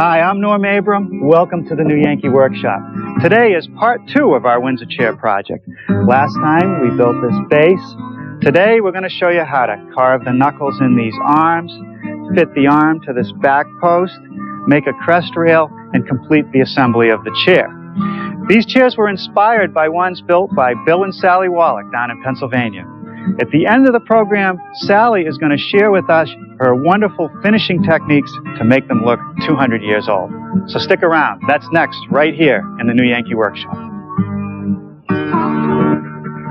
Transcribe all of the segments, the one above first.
Hi, I'm Norm Abram. Welcome to the new Yankee Workshop. Today is part 2 of our Windsor chair project. Last time we built this base. Today we're going to show you how to carve the knuckles in these arms, fit the arm to this back post, make a crest rail, and complete the assembly of the chair. These chairs were inspired by ones built by Bill and Sally Wallick down in Pennsylvania. At the end of the program, Sally is going to share with us her wonderful finishing techniques to make them look 200 years old. So stick around. That's next, right here in the new Yankee Workshop.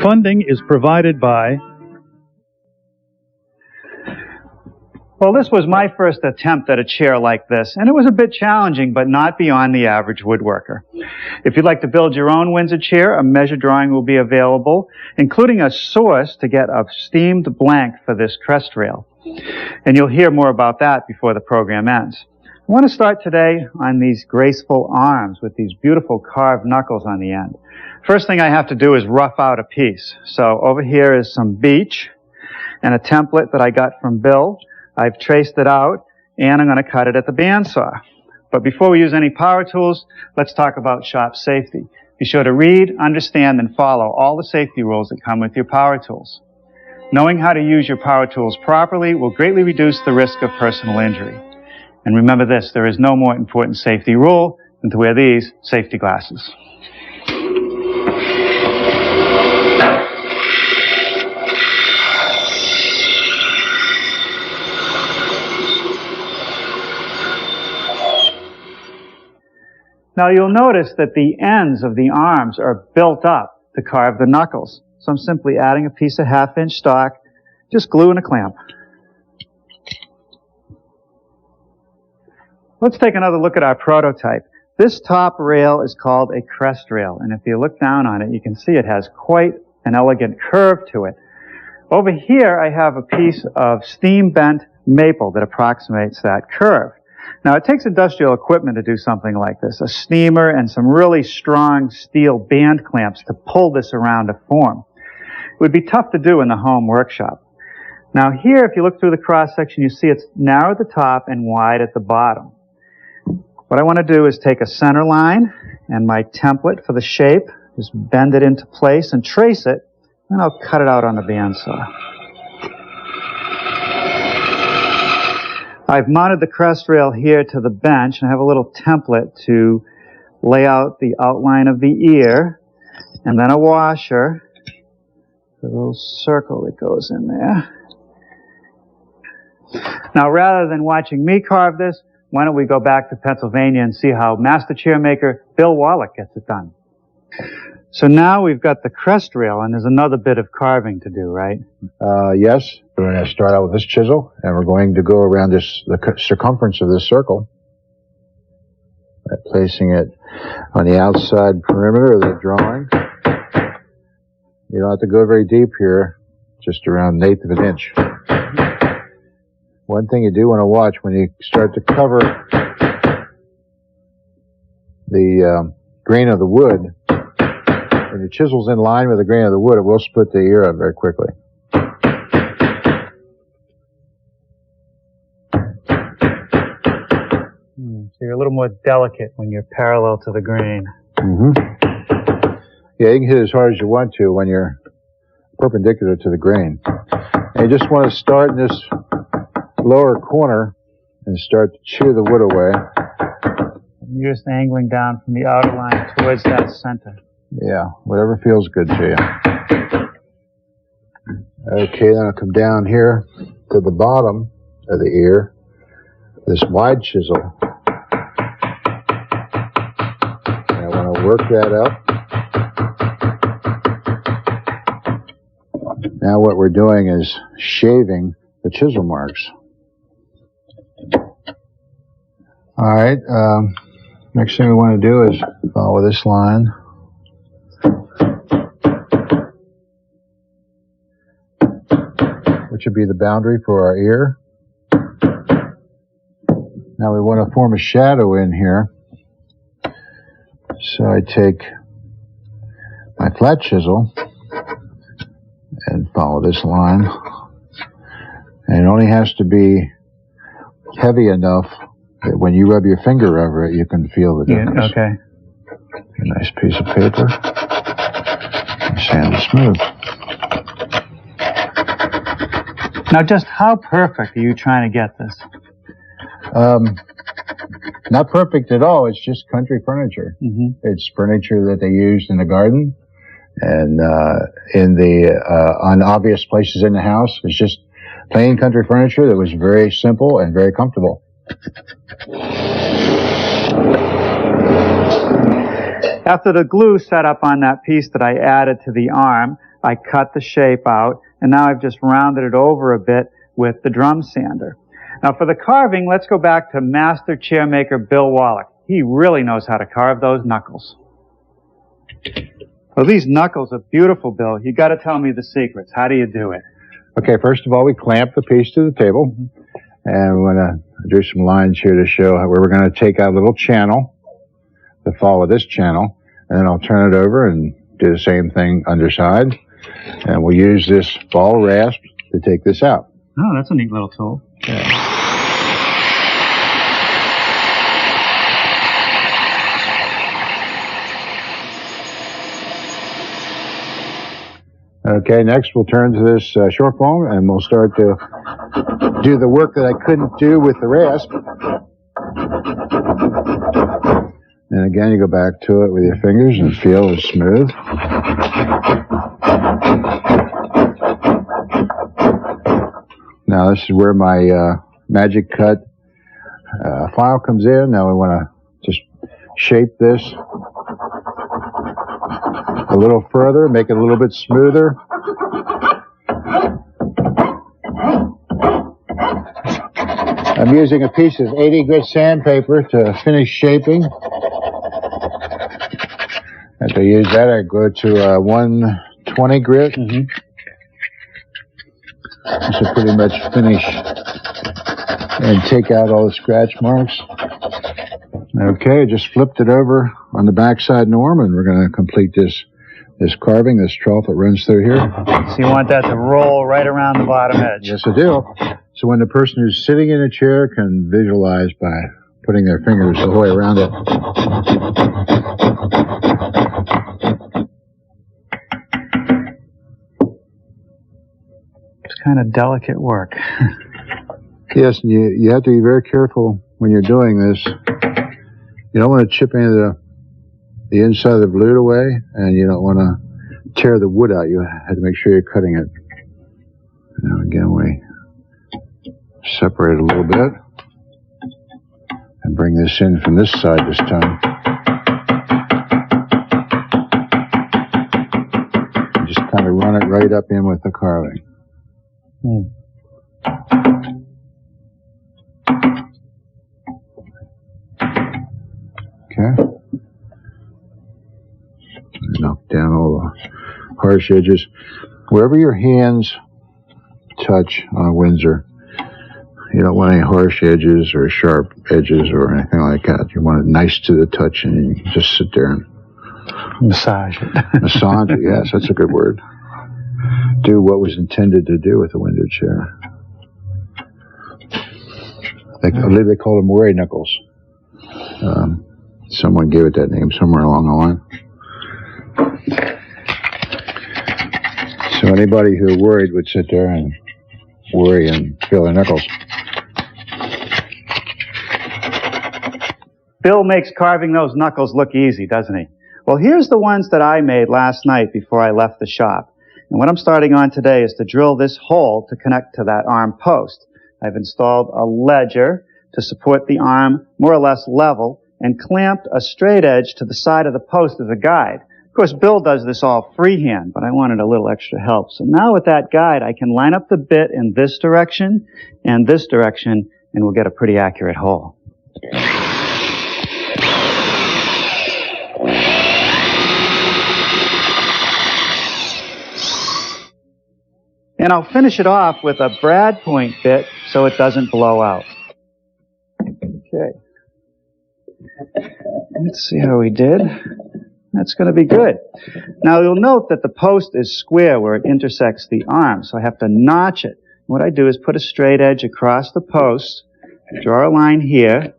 Funding is provided by... Well, this was my first attempt at a chair like this, and it was a bit challenging, but not beyond the average woodworker. If you'd like to build your own Windsor chair, a measure drawing will be available, including a source to get a steamed blank for this crest rail. And you'll hear more about that before the program ends. I want to start today on these graceful arms with these beautiful carved knuckles on the end. First thing I have to do is rough out a piece. So over here is some beech and a template that I got from Bill. I've traced it out, and I'm going to cut it at the bandsaw. But before we use any power tools, let's talk about shop safety. Be sure to read, understand, and follow all the safety rules that come with your power tools. Knowing how to use your power tools properly will greatly reduce the risk of personal injury. And remember this, there is no more important safety rule than to wear these safety glasses. Now you'll notice that the ends of the arms are built up to carve the knuckles. So I'm simply adding a piece of 1/2-inch stock, just glue and a clamp. Let's take another look at our prototype. This top rail is called a crest rail, and if you look down on it, you can see it has quite an elegant curve to it. Over here I have a piece of steam-bent maple that approximates that curve. Now, it takes industrial equipment to do something like this, a steamer and some really strong steel band clamps to pull this around to form. It would be tough to do in the home workshop. Now here, if you look through the cross-section, you see it's narrow at the top and wide at the bottom. What I want to do is take a center line and my template for the shape, just bend it into place and trace it, and I'll cut it out on the bandsaw. I've mounted the crest rail here to the bench and I have a little template to lay out the outline of the ear and then a washer, a little circle that goes in there. Now rather than watching me carve this, why don't we go back to Pennsylvania and see how master chair maker Bill Wallick gets it done. So now we've got the crest rail and there's another bit of carving to do, right? Yes. We're going to start out with this chisel, and we're going to go around the circumference of this circle, placing it on the outside perimeter of the drawing. You don't have to go very deep here, just around 1/8 of an inch. One thing you do want to watch when you start to cover the grain of the wood, when your chisel's in line with the grain of the wood, it will split the ear up very quickly. So you're a little more delicate when you're parallel to the grain. Yeah, you can hit as hard as you want to when you're perpendicular to the grain. And you just want to start in this lower corner and start to chew the wood away. You're just angling down from the outer line towards that center. Yeah, whatever feels good to you. Okay, then I'll come down here to the bottom of the ear, this wide chisel. And I want to work that up. Now what we're doing is shaving the chisel marks. All right, next thing we want to do is follow this line. Which would be the boundary for our ear. Now we want to form a shadow in here. So I take my flat chisel and follow this line. And it only has to be heavy enough When you rub your finger over it, you can feel the difference. Okay. A nice piece of paper. And sand it smooth. Now, just how perfect are you trying to get this? Not perfect at all. It's just country furniture. Mm-hmm. It's furniture that they used in the garden and in the unobvious places in the house. It's just plain country furniture that was very simple and very comfortable. After the glue set up on that piece that I added to the arm, I cut the shape out, and now I've just rounded it over a bit with the drum sander. Now for the carving, let's go back to master chairmaker Bill Wallick. He really knows how to carve those knuckles. Well, these knuckles are beautiful, Bill. You got to tell me the secrets. How do you do it? Okay, first of all, we clamp the piece to the table, and we're going to do some lines here to show how we're going to take out a little channel to follow this channel, and then I'll turn it over and do the same thing underside, and we'll use this ball rasp to take this out. Oh, that's a neat little tool. Yeah. Okay, next we'll turn to this short bone, and we'll start to do the work that I couldn't do with the rasp. And again, you go back to it with your fingers and feel it's smooth. Now this is where my magic cut file comes in. Now we want to just shape this a little further, make it a little bit smoother. I'm using a piece of 80 grit sandpaper to finish shaping. After I use that, I go to 120 grit. Mm-hmm. This will pretty much finish and take out all the scratch marks. Okay, just flipped it over on the backside norm, and we're going to complete this carving, this trough that runs through here. So you want that to roll right around the bottom edge? Yes, I do. So when the person who's sitting in a chair can visualize by putting their fingers the whole way around it. It's kind of delicate work. Yes, and you have to be very careful when you're doing this. You don't want to chip any of the inside of the blute away, and you don't want to tear the wood out. You have to make sure you're cutting it. Now again, we separate a little bit and bring this in from this side this time. Just kind of run it right up in with the carving. Okay. Knock down all the harsh edges. Wherever your hands touch on a Windsor, you don't want any harsh edges or sharp edges or anything like that. You want it nice to the touch, and you can just sit there and massage it. Massage it, yes, that's a good word. Do what was intended to do with a Windsor chair. I believe they call them worry knuckles. Someone gave it that name somewhere along the line. So anybody who worried would sit there and worry and feel their knuckles. Bill makes carving those knuckles look easy, doesn't he? Well, here's the ones that I made last night before I left the shop. And what I'm starting on today is to drill this hole to connect to that arm post. I've installed a ledger to support the arm more or less level and clamped a straight edge to the side of the post as a guide. Of course, Bill does this all freehand, but I wanted a little extra help. So now with that guide, I can line up the bit in this direction, and we'll get a pretty accurate hole. And I'll finish it off with a brad point bit so it doesn't blow out. Okay. Let's see how we did. That's going to be good. Now you'll note that the post is square where it intersects the arm, so I have to notch it. What I do is put a straight edge across the post, draw a line here,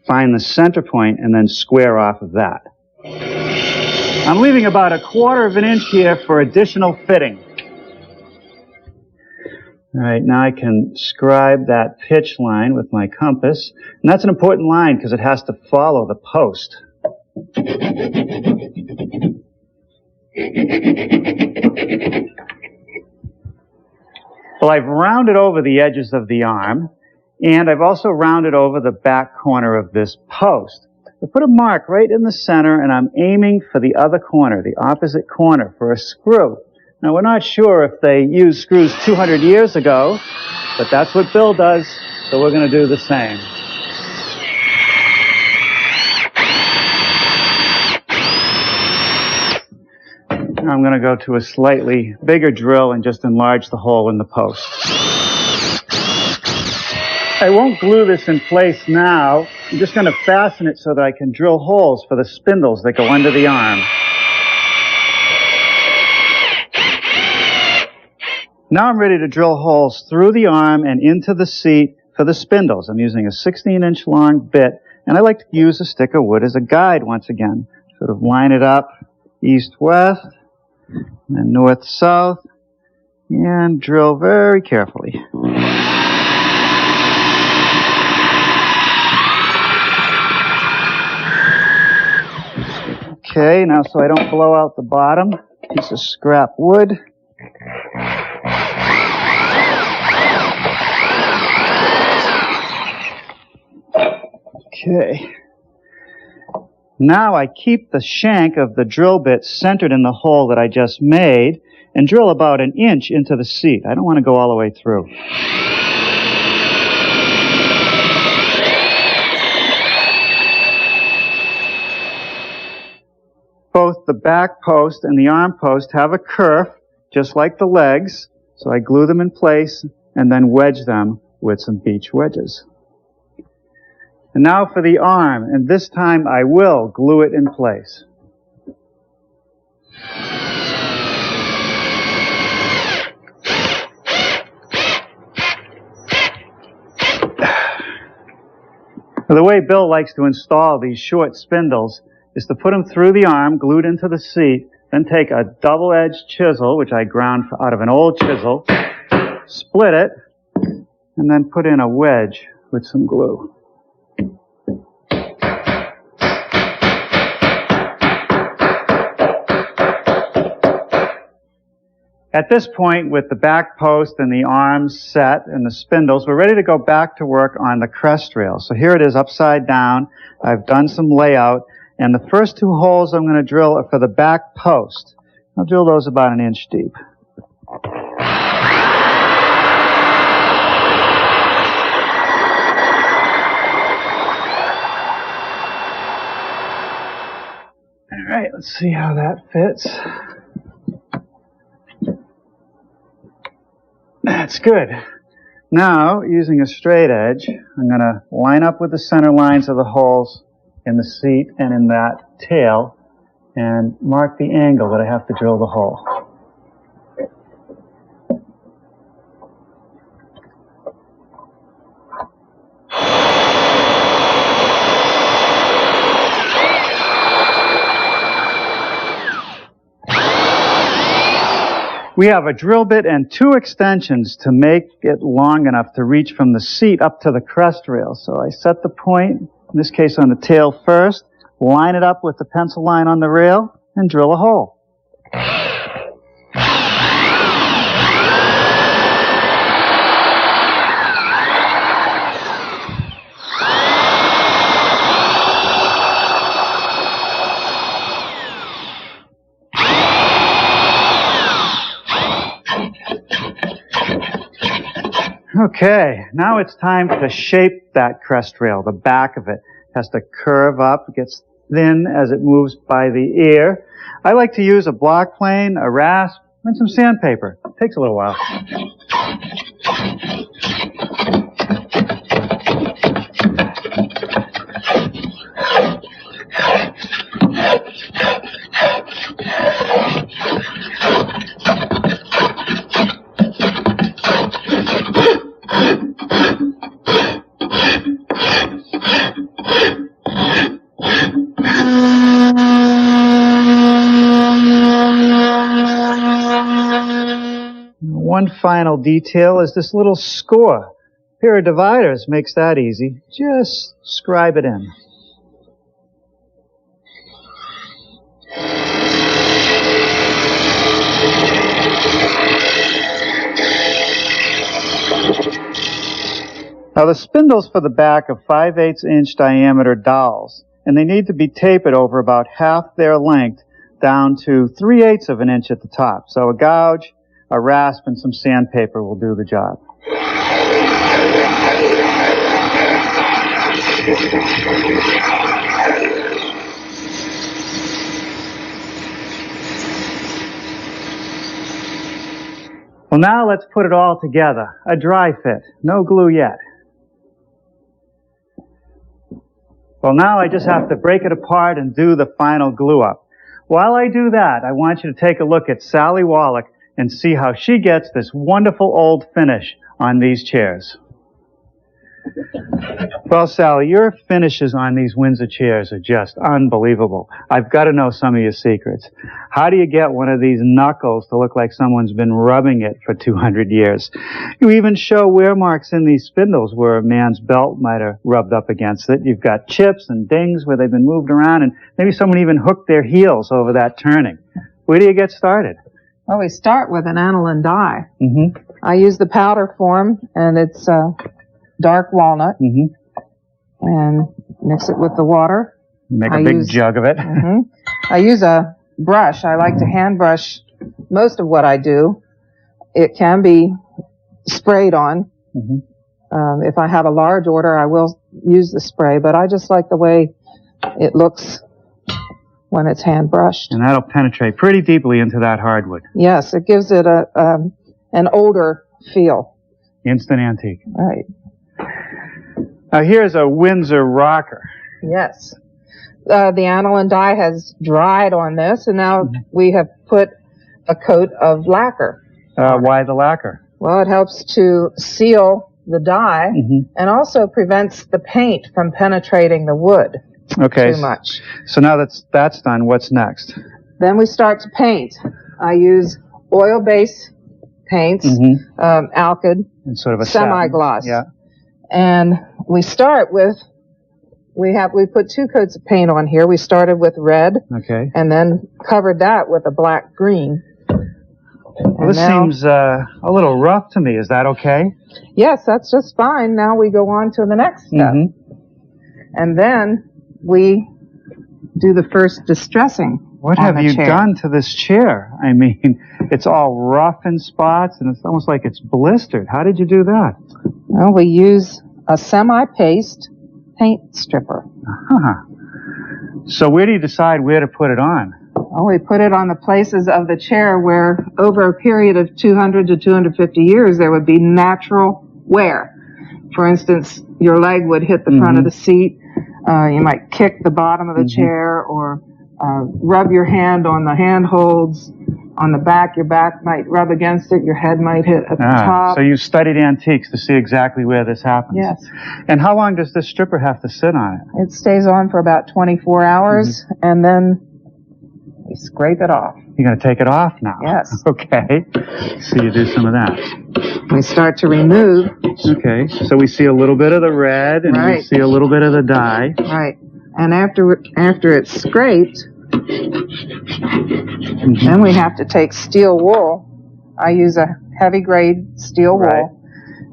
find the center point, and then square off of that. I'm leaving about 1/4 of an inch here for additional fitting. All right, now I can scribe that pitch line with my compass. And that's an important line because it has to follow the post. Well, I've rounded over the edges of the arm, and I've also rounded over the back corner of this post. I put a mark right in the center, and I'm aiming for the other corner, the opposite corner, for a screw. Now, we're not sure if they used screws 200 years ago, but that's what Bill does, so we're going to do the same. Now I'm going to go to a slightly bigger drill and just enlarge the hole in the post. I won't glue this in place now. I'm just going to fasten it so that I can drill holes for the spindles that go under the arm. Now I'm ready to drill holes through the arm and into the seat for the spindles. I'm using a 16-inch long bit, and I like to use a stick of wood as a guide once again. Sort of line it up east-west, and then north-south, and drill very carefully. Okay, now so I don't blow out the bottom, piece of scrap wood. Okay. Now I keep the shank of the drill bit centered in the hole that I just made and drill about 1 inch into the seat. I don't want to go all the way through. Both the back post and the arm post have a kerf, just like the legs, so I glue them in place and then wedge them with some beech wedges. And now for the arm, and this time I will glue it in place. The way Bill likes to install these short spindles is to put them through the arm, glued into the seat, then take a double-edged chisel, which I ground out of an old chisel, split it, and then put in a wedge with some glue. At this point, with the back post and the arms set and the spindles, we're ready to go back to work on the crest rail. So here it is upside down. I've done some layout, and the first 2 holes I'm going to drill are for the back post. I'll drill those about 1 inch deep. All right, let's see how that fits. That's good. Now, using a straight edge, I'm going to line up with the center lines of the holes in the seat and in that tail and mark the angle that I have to drill the hole. We have a drill bit and 2 extensions to make it long enough to reach from the seat up to the crest rail. So I set the point, in this case on the tail first, line it up with the pencil line on the rail, and drill a hole. Okay, now it's time to shape that crest rail. The back of it has to curve up, gets thin as it moves by the ear. I like to use a block plane, a rasp, and some sandpaper. It takes a little while. One final detail is this little score. A pair of dividers makes that easy. Just scribe it in. Now the spindles for the back are 5/8 inch diameter dowels, and they need to be tapered over about half their length down to 3/8 of an inch at the top. So a gouge, a rasp, and some sandpaper will do the job. Well, now let's put it all together. A dry fit. No glue yet. Well, now I just have to break it apart and do the final glue up. While I do that, I want you to take a look at Sally Wallick and see how she gets this wonderful old finish on these chairs. Well, Sally, your finishes on these Windsor chairs are just unbelievable. I've got to know some of your secrets. How do you get one of these knuckles to look like someone's been rubbing it for 200 years? You even show wear marks in these spindles where a man's belt might have rubbed up against it. You've got chips and dings where they've been moved around, and maybe someone even hooked their heels over that turning. Where do you get started? Well, we start with an aniline dye. Mm-hmm. I use the powder form, and it's dark walnut, and mix it with the water. You make a big jug of it. I use a brush. I like to hand brush most of what I do. It can be sprayed on. If I have a large order, I will use the spray, but I just like the way it looks when it's hand brushed. And that'll penetrate pretty deeply into that hardwood. Yes, it gives it an older feel. Instant antique. Right. Now here's a Windsor rocker. Yes. The aniline dye has dried on this, and now we have put a coat of lacquer. Why the lacquer? Well, it helps to seal the dye and also prevents the paint from penetrating the wood too much. So now that's done, what's next? Then we start to paint. I use oil-based paints, alkyd, and sort of a semi-gloss. Yeah. And we start with, we put 2 coats of paint on here. We started with red, and then covered that with a black green. Well, this seems a little rough to me. Is that okay? Yes, that's just fine. Now we go on to the next step. And then we do the first distressing. What have you done to this chair? I mean, it's all rough in spots, and it's almost like it's blistered. How did you do that? Well, we use a semi-paste paint stripper. So where do you decide where to put it on? Well, we put it on the places of the chair where over a period of 200 to 250 years there would be natural wear. For instance, your leg would hit the front of the seat. You might kick the bottom of the chair, or rub your hand on the handholds. On the back, your back might rub against it, your head might hit at the top. So you studied antiques to see exactly where this happens. Yes. And how long does this stripper have to sit on it? It stays on for about 24 hours, and then we scrape it off. You're going to take it off now? Yes. Okay. So you do some of that. We start to remove. Okay. So we see a little bit of the red, and we see a little bit of the dye. Right. And after it's scraped, then we have to take steel wool. I use a heavy grade steel wool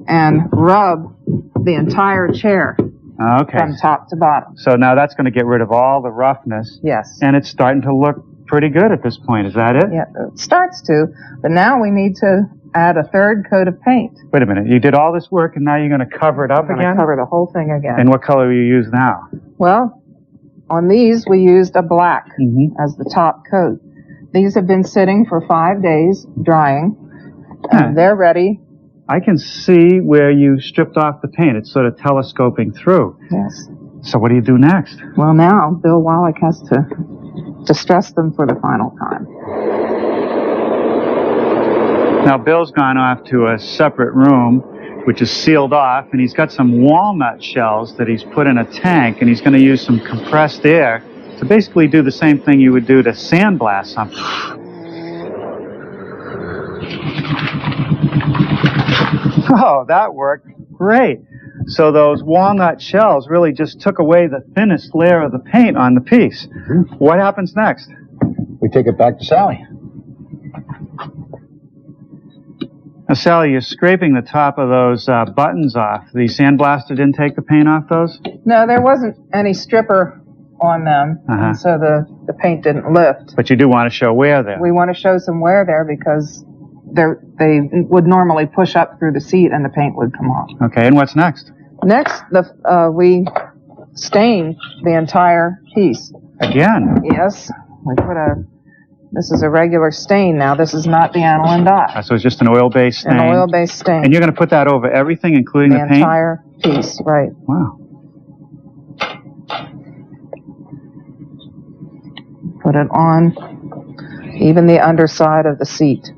and rub the entire chair from top to bottom. So now that's going to get rid of all the roughness. Yes. And it's starting to look pretty good at this point. Is that it? Yeah, it starts to. But now we need to add a 3rd coat of paint. Wait a minute. You did all this work and now you're going to cover it up again? We're going to cover the whole thing again. And what color will you use now? Well, on these we used a black as the top coat. These have been sitting for 5 days, drying. And they're ready. I can see where you stripped off the paint. It's sort of telescoping through. Yes. So what do you do next? Well, now Bill Wallick has to distress them for the final time. Now Bill's gone off to a separate room, which is sealed off, and he's got some walnut shells that he's put in a tank, and he's going to use some compressed air to basically do the same thing you would do to sandblast something. Oh, that worked great. So those walnut shells really just took away the thinnest layer of the paint on the piece. Mm-hmm. What happens next? We take it back to Sally. Now, Sally, you're scraping the top of those buttons off. The sandblaster didn't take the paint off those? No, there wasn't any stripper on them, and so the paint didn't lift. But you do want to show wear there. We want to show some wear there because they would normally push up through the seat and the paint would come off. Okay, and what's next? Next, we stain the entire piece. Again? Yes, we put this is a regular stain now. This is not the aniline dye. So it's just an oil-based stain? An oil-based stain. And you're going to put that over everything, including the paint? The entire piece, right. Wow. Put it on even the underside of the seat.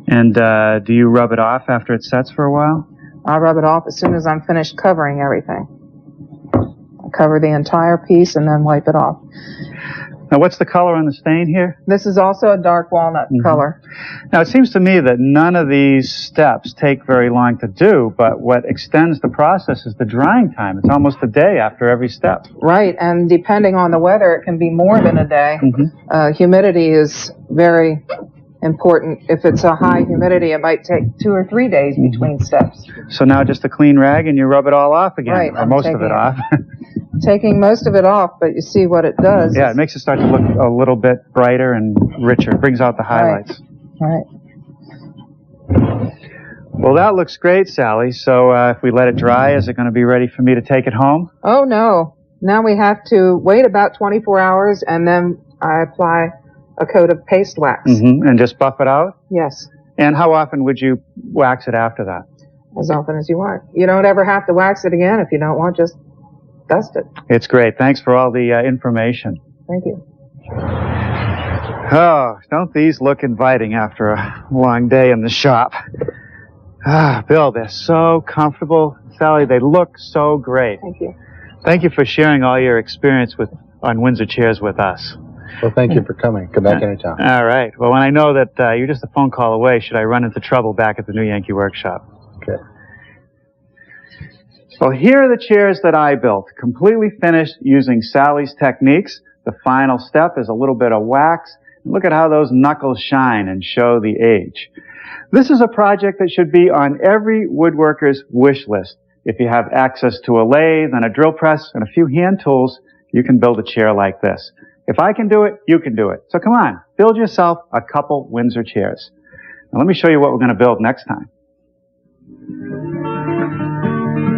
And do you rub it off after it sets for a while? I'll rub it off as soon as I'm finished covering everything. I cover the entire piece and then wipe it off. Now, what's the color on the stain here? This is also a dark walnut color. Now, it seems to me that none of these steps take very long to do, but what extends the process is the drying time. It's almost a day after every step. Right, and depending on the weather, it can be more than a day. Humidity is very important. If it's a high humidity, it might take 2 or 3 days between steps. So now just a clean rag and you rub it all off again, right, or most of it off. Taking most of it off, but you see what it does. Yeah, it makes it start to look a little bit brighter and richer. It brings out the highlights. Right. Well, that looks great, Sally. So if we let it dry, is it going to be ready for me to take it home? Oh, no. Now we have to wait about 24 hours, and then I apply a coat of paste wax. And just buff it out? Yes. And how often would you wax it after that? As often as you want. You don't ever have to wax it again. If you don't want, just dust it. It's great. Thanks for all the information. Thank you. Oh, don't these look inviting after a long day in the shop? Ah, Bill, they're so comfortable. Sally, they look so great. Thank you. Thank you for sharing all your experience on Windsor chairs with us. Well, thank you for coming. Come back anytime. All right. Well, when I know that you're just a phone call away, should I run into trouble back at the new Yankee workshop? Okay. Well, here are the chairs that I built, completely finished using Sally's techniques. The final step is a little bit of wax. Look at how those knuckles shine and show the age. This is a project that should be on every woodworker's wish list. If you have access to a lathe and a drill press and a few hand tools, you can build a chair like this. If I can do it, you can do it. So come on, build yourself a couple Windsor chairs. Now let me show you what we're going to build next time.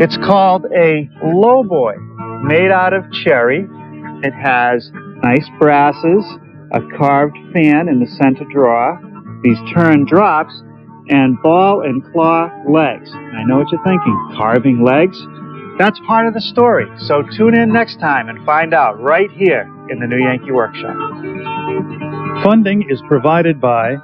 It's called a lowboy, made out of cherry. It has nice brasses, a carved fan in the center drawer, these turn drops, and ball and claw legs. I know what you're thinking, carving legs? That's part of the story. So tune in next time and find out right here in the New Yankee Workshop. Funding is provided by